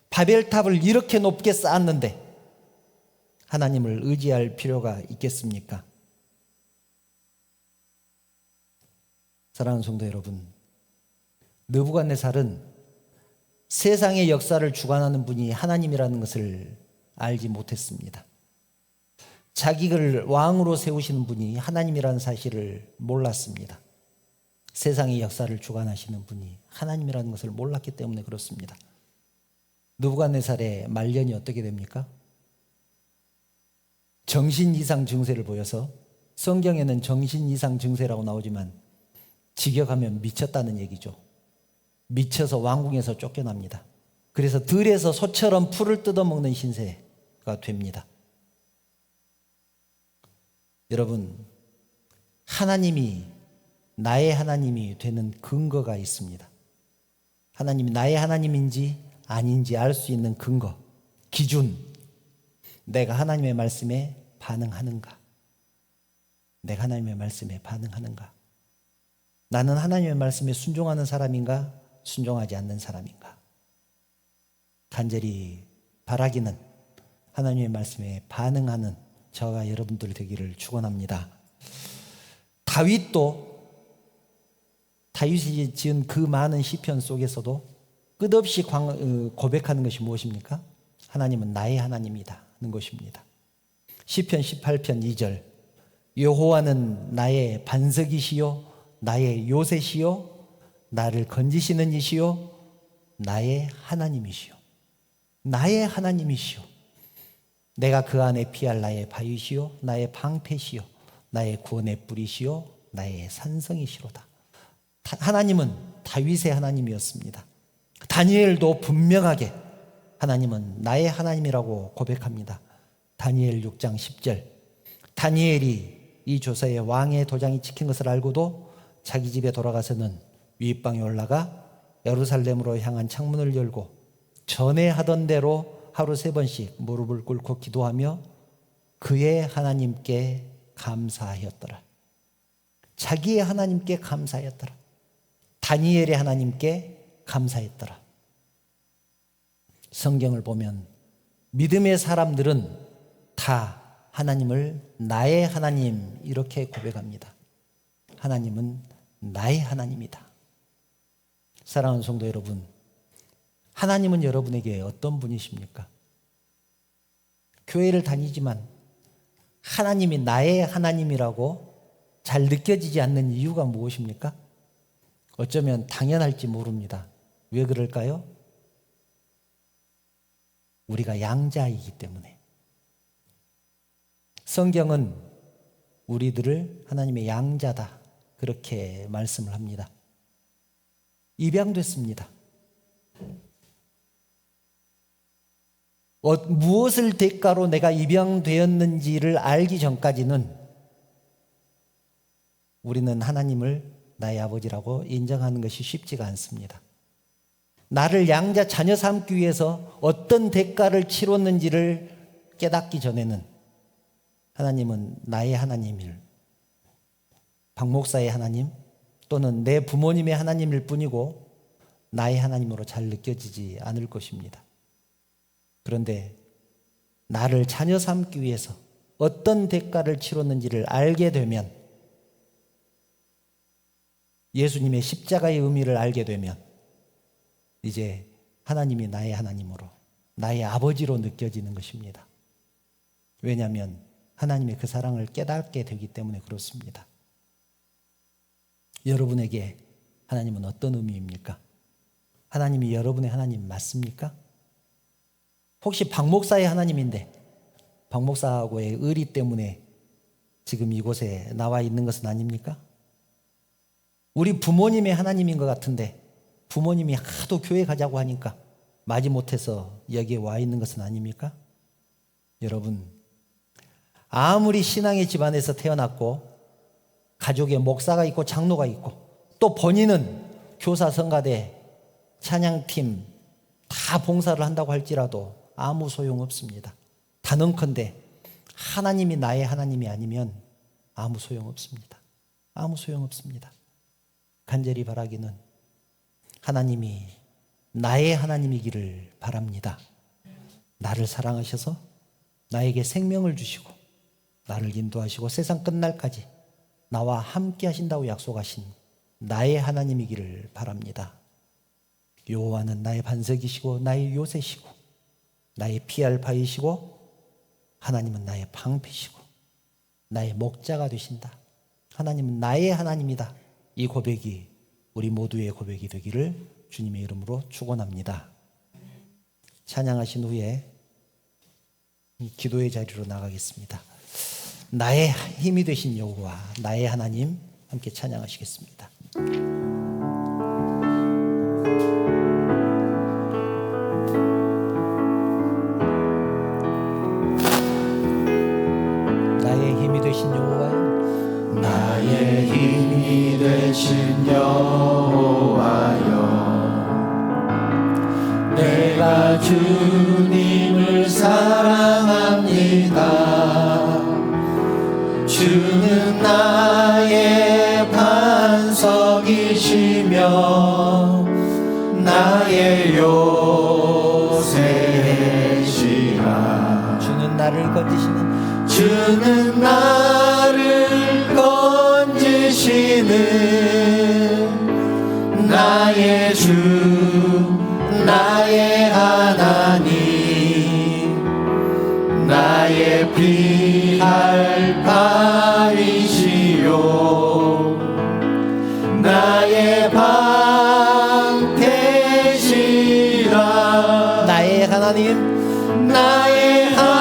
바벨탑을 이렇게 높게 쌓았는데 하나님을 의지할 필요가 있겠습니까? 사랑하는 성도 여러분, 느부갓네살은 세상의 역사를 주관하는 분이 하나님이라는 것을 알지 못했습니다. 자기를 왕으로 세우시는 분이 하나님이라는 사실을 몰랐습니다. 세상의 역사를 주관하시는 분이 하나님이라는 것을 몰랐기 때문에 그렇습니다. 느부갓네살의 말년이 어떻게 됩니까? 정신 이상 증세를 보여서 성경에는 정신 이상 증세라고 나오지만 직역하면 미쳤다는 얘기죠. 미쳐서 왕궁에서 쫓겨납니다. 그래서 들에서 소처럼 풀을 뜯어먹는 신세가 됩니다. 여러분, 하나님이 나의 하나님이 되는 근거가 있습니다. 하나님이 나의 하나님인지 아닌지 알 수 있는 근거, 기준. 내가 하나님의 말씀에 반응하는가? 내가 하나님의 말씀에 반응하는가? 나는 하나님의 말씀에 순종하는 사람인가? 순종하지 않는 사람인가? 간절히 바라기는 하나님의 말씀에 반응하는 저와 여러분들 되기를 축원합니다. 다윗이 지은 그 많은 시편 속에서도 끝없이 고백하는 것이 무엇입니까? 하나님은 나의 하나님이다 하는 것입니다. 시편 18편 2절 여호와는 나의 반석이시요 나의 요새시요 나를 건지시는 이시요 나의 하나님이시요 나의 하나님이시요 내가 그 안에 피할 나의 바위시요 나의 방패시요 나의 구원의 뿌리시요 나의 산성이시로다. 하나님은 다윗의 하나님이었습니다. 다니엘도 분명하게 하나님은 나의 하나님이라고 고백합니다. 다니엘 6장 10절 다니엘이 이 조사에 왕의 도장이 찍힌 것을 알고도 자기 집에 돌아가서는 윗방에 올라가 예루살렘으로 향한 창문을 열고 전에 하던 대로 하루 3번씩 무릎을 꿇고 기도하며 그의 하나님께 감사하였더라. 자기의 하나님께 감사하였더라. 다니엘의 하나님께 감사했더라. 성경을 보면 믿음의 사람들은 다 하나님을 나의 하나님 이렇게 고백합니다. 하나님은 나의 하나님이다. 사랑하는 성도 여러분, 하나님은 여러분에게 어떤 분이십니까? 교회를 다니지만 하나님이 나의 하나님이라고 잘 느껴지지 않는 이유가 무엇입니까? 어쩌면 당연할지 모릅니다. 왜 그럴까요? 우리가 양자이기 때문에. 성경은 우리들을 하나님의 양자다 그렇게 말씀을 합니다. 입양됐습니다. 무엇을 대가로 내가 입양되었는지를 알기 전까지는 우리는 하나님을 나의 아버지라고 인정하는 것이 쉽지가 않습니다. 나를 양자 자녀 삼기 위해서 어떤 대가를 치렀는지를 깨닫기 전에는 하나님은 나의 하나님일, 박 목사의 하나님 또는 내 부모님의 하나님일 뿐이고 나의 하나님으로 잘 느껴지지 않을 것입니다. 그런데 나를 자녀 삼기 위해서 어떤 대가를 치렀는지를 알게 되면, 예수님의 십자가의 의미를 알게 되면 이제 하나님이 나의 하나님으로, 나의 아버지로 느껴지는 것입니다. 왜냐하면 하나님의 그 사랑을 깨닫게 되기 때문에 그렇습니다. 여러분에게 하나님은 어떤 의미입니까? 하나님이 여러분의 하나님 맞습니까? 혹시 박 목사의 하나님인데 박 목사하고의 의리 때문에 지금 이곳에 나와 있는 것은 아닙니까? 우리 부모님의 하나님인 것 같은데 부모님이 하도 교회 가자고 하니까 마지못해서 여기에 와 있는 것은 아닙니까? 여러분, 아무리 신앙의 집안에서 태어났고 가족에 목사가 있고 장로가 있고 또 본인은 교사, 성가대, 찬양팀 다 봉사를 한다고 할지라도 아무 소용없습니다. 단언컨대 하나님이 나의 하나님이 아니면 아무 소용없습니다. 아무 소용없습니다. 간절히 바라기는 하나님이 나의 하나님이기를 바랍니다. 나를 사랑하셔서 나에게 생명을 주시고 나를 인도하시고 세상 끝날까지 나와 함께 하신다고 약속하신 나의 하나님이기를 바랍니다. 여호와는 나의 반석이시고 나의 요새시고 나의 피할 바위시고 하나님은 나의 방패시고 나의 목자가 되신다. 하나님은 나의 하나님이다. 이 고백이 우리 모두의 고백이 되기를 주님의 이름으로 축원합니다. 찬양하신 후에 기도의 자리로 나가겠습니다. 나의 힘이 되신 여호와, 나의 하나님 함께 찬양하시겠습니다. 나의 힘이 되신 여호와여, 나의 힘이 되신 여호와여, 내가 주님을 사랑합니다. 주는 나의 반석이시며 나의 요새시라. 주는 나를 건지시는, 주는 나를 건지시는 나의 주, 나의 하나님, 나의 피할 바위시요, 나의 방패시라. 나의 하나님, 나의 하나님,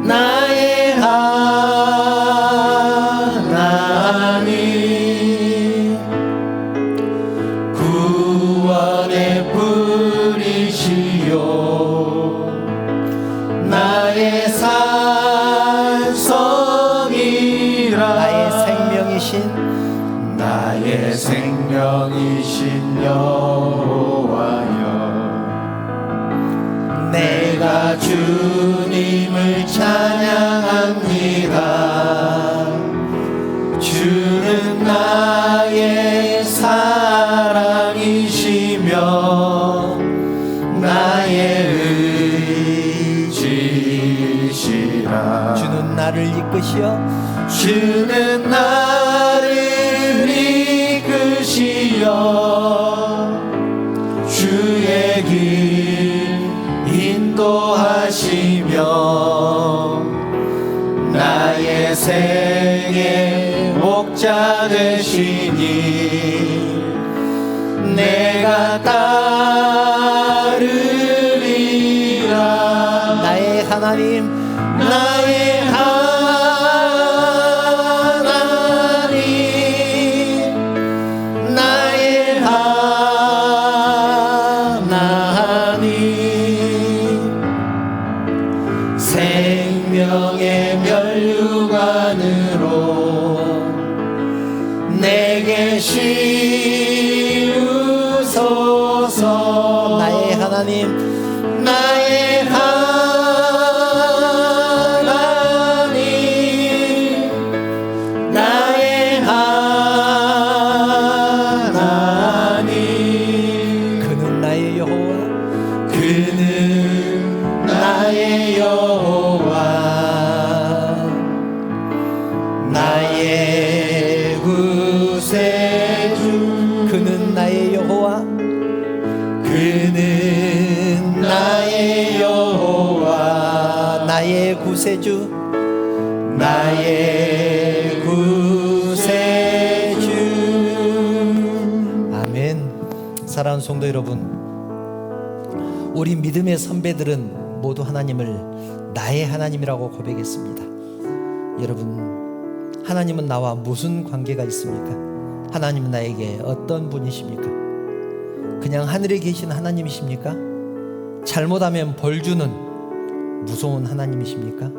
나의 하나님, 나의 생명이신 여호와여, 내가 주님을 찬양합니다. 주는 나의 사랑이시며 나의 의지시라. 주는 나를 이끄시어 주는 나를 이끄시어 주의 길 인도하시며 나의 생의 목자 되시니 내가 따르리라. 나의 하나님, 나의 하나님, 나의 하나님, 생명의 면류관으로 내게 씌우소서. 나의 하나님, 나의 하나님, 나의 하나님, 그는 나의 여호와, 그는 나의 여호와, 나의 구세주. 그는 나의 여호와, 그는 나의 여호와, 나의 구세주, 나의 구세주. 아멘. 사랑하는 성도 여러분, 우리 믿음의 선배들은 모두 하나님을 나의 하나님이라고 고백했습니다. 여러분, 하나님은 나와 무슨 관계가 있습니까? 하나님은 나에게 어떤 분이십니까? 그냥 하늘에 계신 하나님이십니까? 잘못하면 벌 주는 무서운 하나님이십니까?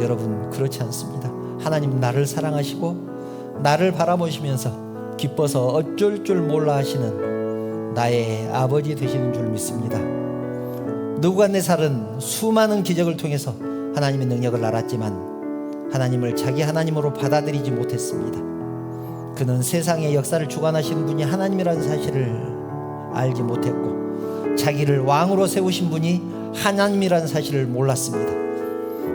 여러분, 그렇지 않습니다. 하나님은 나를 사랑하시고 나를 바라보시면서 기뻐서 어쩔 줄 몰라 하시는 나의 아버지 되시는 줄 믿습니다. 느부갓네살은 수많은 기적을 통해서 하나님의 능력을 알았지만 하나님을 자기 하나님으로 받아들이지 못했습니다. 그는 세상의 역사를 주관하시는 분이 하나님이라는 사실을 알지 못했고 자기를 왕으로 세우신 분이 하나님이라는 사실을 몰랐습니다.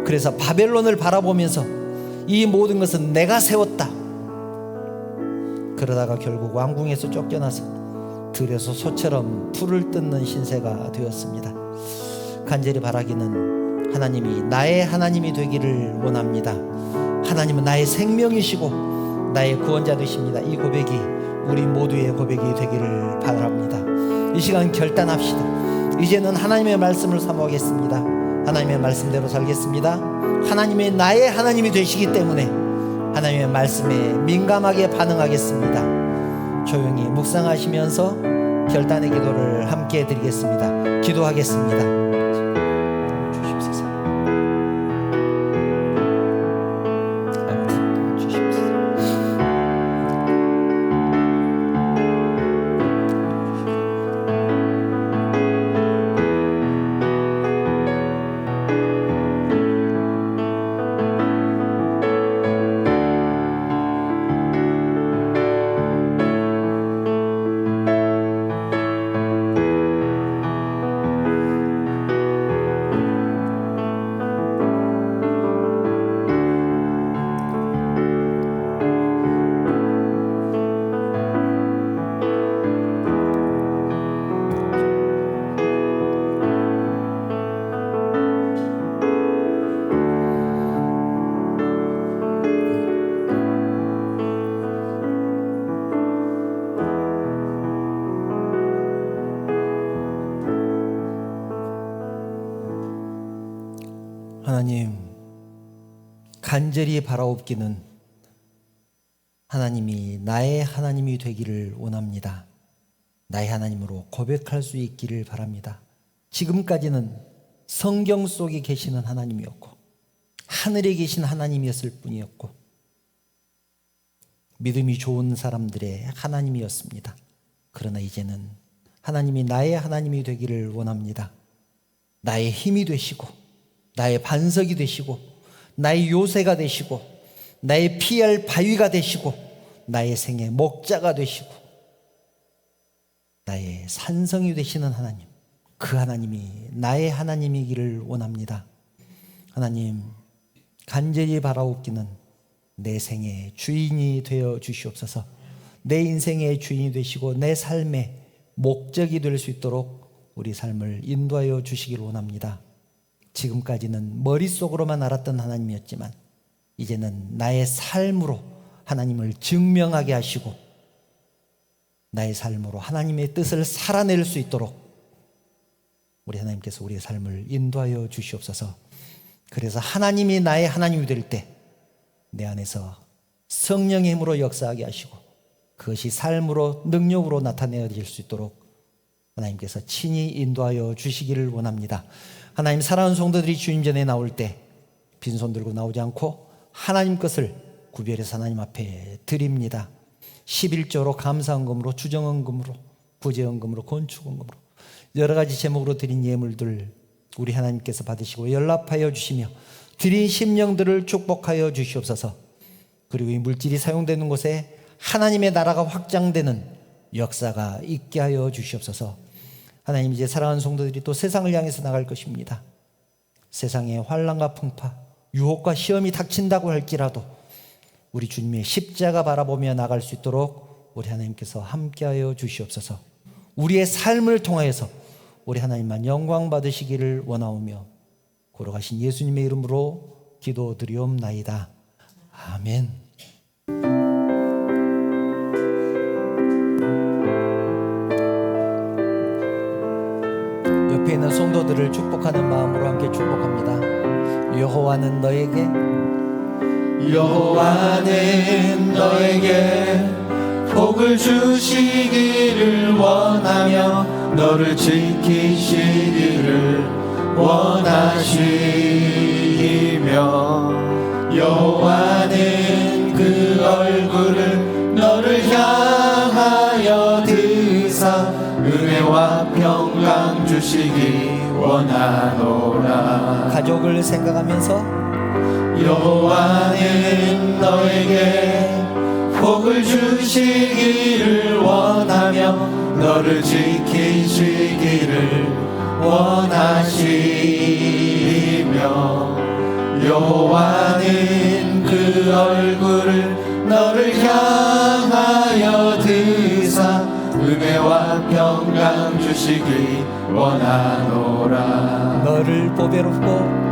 그래서 바벨론을 바라보면서 이 모든 것은 내가 세웠다. 그러다가 결국 왕궁에서 쫓겨나서 들에서 소처럼 풀을 뜯는 신세가 되었습니다. 간절히 바라기는 하나님이 나의 하나님이 되기를 원합니다. 하나님은 나의 생명이시고 나의 구원자 되십니다. 이 고백이 우리 모두의 고백이 되기를 바랍니다. 이 시간 결단합시다. 이제는 하나님의 말씀을 사모하겠습니다. 하나님의 말씀대로 살겠습니다. 하나님이 나의 하나님이 되시기 때문에 하나님의 말씀에 민감하게 반응하겠습니다. 조용히 묵상하시면서 결단의 기도를 함께 드리겠습니다. 기도하겠습니다. 주십소서. 주십소서. 하나님, 간절히 바라옵기는 하나님이 나의 하나님이 되기를 원합니다. 나의 하나님으로 고백할 수 있기를 바랍니다. 지금까지는 성경 속에 계시는 하나님이었고 하늘에 계신 하나님이었을 뿐이었고 믿음이 좋은 사람들의 하나님이었습니다. 그러나 이제는 하나님이 나의 하나님이 되기를 원합니다. 나의 힘이 되시고 나의 반석이 되시고 나의 요새가 되시고 나의 피할 바위가 되시고 나의 생의 목자가 되시고 나의 산성이 되시는 하나님, 그 하나님이 나의 하나님이기를 원합니다. 하나님, 간절히 바라옵기는 내 생의 주인이 되어 주시옵소서. 내 인생의 주인이 되시고 내 삶의 목적이 될 수 있도록 우리 삶을 인도하여 주시기를 원합니다. 지금까지는 머릿속으로만 알았던 하나님이었지만 이제는 나의 삶으로 하나님을 증명하게 하시고 나의 삶으로 하나님의 뜻을 살아낼 수 있도록 우리 하나님께서 우리의 삶을 인도하여 주시옵소서. 그래서 하나님이 나의 하나님이 될 때 내 안에서 성령의 힘으로 역사하게 하시고 그것이 삶으로 능력으로 나타내어질 수 있도록 하나님께서 친히 인도하여 주시기를 원합니다. 하나님, 사랑하는 성도들이 주님 전에 나올 때 빈손 들고 나오지 않고 하나님 것을 구별해서 하나님 앞에 드립니다. 11조로 감사헌금으로, 주정헌금으로, 부재헌금으로, 건축헌금으로 여러 가지 제목으로 드린 예물들 우리 하나님께서 받으시고 연락하여 주시며 드린 심령들을 축복하여 주시옵소서. 그리고 이 물질이 사용되는 곳에 하나님의 나라가 확장되는 역사가 있게 하여 주시옵소서. 하나님, 이제 사랑하는 성도들이 또 세상을 향해서 나갈 것입니다. 세상에 환난과 풍파, 유혹과 시험이 닥친다고 할지라도 우리 주님의 십자가 바라보며 나갈 수 있도록 우리 하나님께서 함께하여 주시옵소서. 우리의 삶을 통하여서 우리 하나님만 영광 받으시기를 원하오며 걸어가신 예수님의 이름으로 기도드리옵나이다. 아멘. 옆에 있는 성도들을 축복하는 마음으로 함께 축복합니다. 여호와는 너에게 복을 주시기를 원하며 너를 지키시기를 원하시며 여호와는 그 얼굴을 너를 향하여 드사 은혜와 평강 주시기 원하노라. 가족을 생각하면서 여호와는 너에게 복을 주시기를 원하며 너를 지키시기를 원하시며 여호와는 그 얼굴을 너를 향하여 드사 은혜와 평강 주시기 원하노라. 너를 보배롭고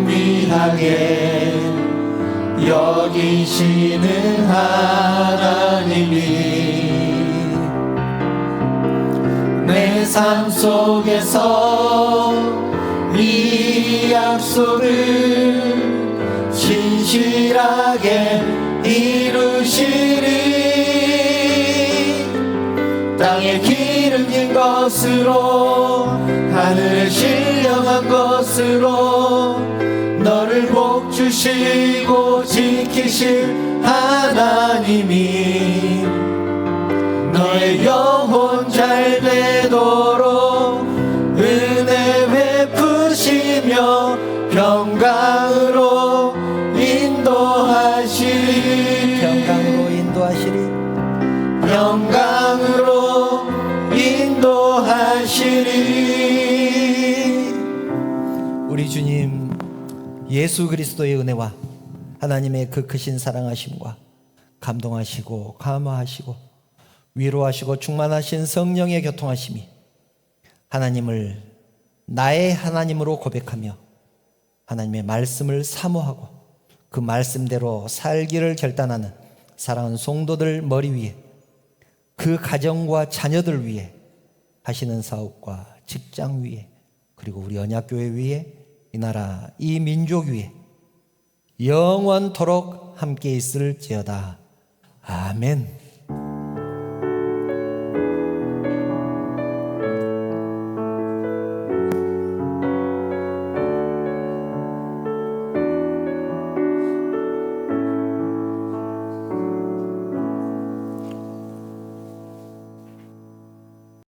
존귀하게 여기시는 하나님이 내 삶 속에서 이 약속을 진실하게 이루시리. 땅에 기름진 것으로 하늘에 신령한 것으로 너를 복주시고 지키실 하나님이 너의 영혼 잘 되도록 은혜 베푸시며 평강으로 인도하시리. 평강으로 인도하시리. 우리 주님 예수 그리스도의 은혜와 하나님의 그 크신 사랑하심과 감동하시고 감화하시고 위로하시고 충만하신 성령의 교통하심이 하나님을 나의 하나님으로 고백하며 하나님의 말씀을 사모하고 그 말씀대로 살기를 결단하는 사랑하는 성도들 머리 위에, 그 가정과 자녀들 위에, 하시는 사업과 직장 위에, 그리고 우리 언약교회 위에, 이 나라 이 민족 위에 영원토록 함께 있을지어다. 아멘.